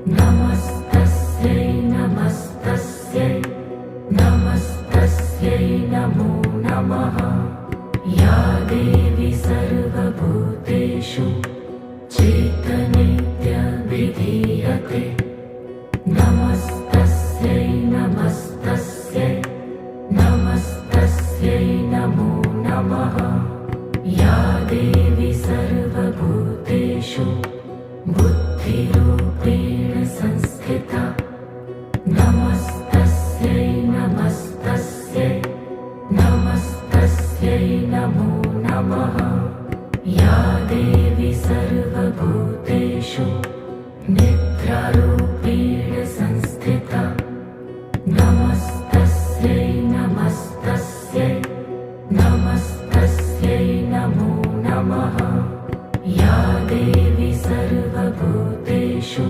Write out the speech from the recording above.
नमस्तस्यै नमस्तस्यै नमस्तस्यै नमो नमः। या देवी सर्वभूतेषु चेतनेत्यभिधीयते। नमस्तस्यै नमस्तस्यै नमस्तस्यै नमो नमः। या देवी सर्वभूतेषु बुद्धिरूपेण संस्थिता। नमस्तस्यै नमस्तस्यै नमस्तस्यै नमो नमः। या देवी सर्वभूतेषु निद्रारूपेण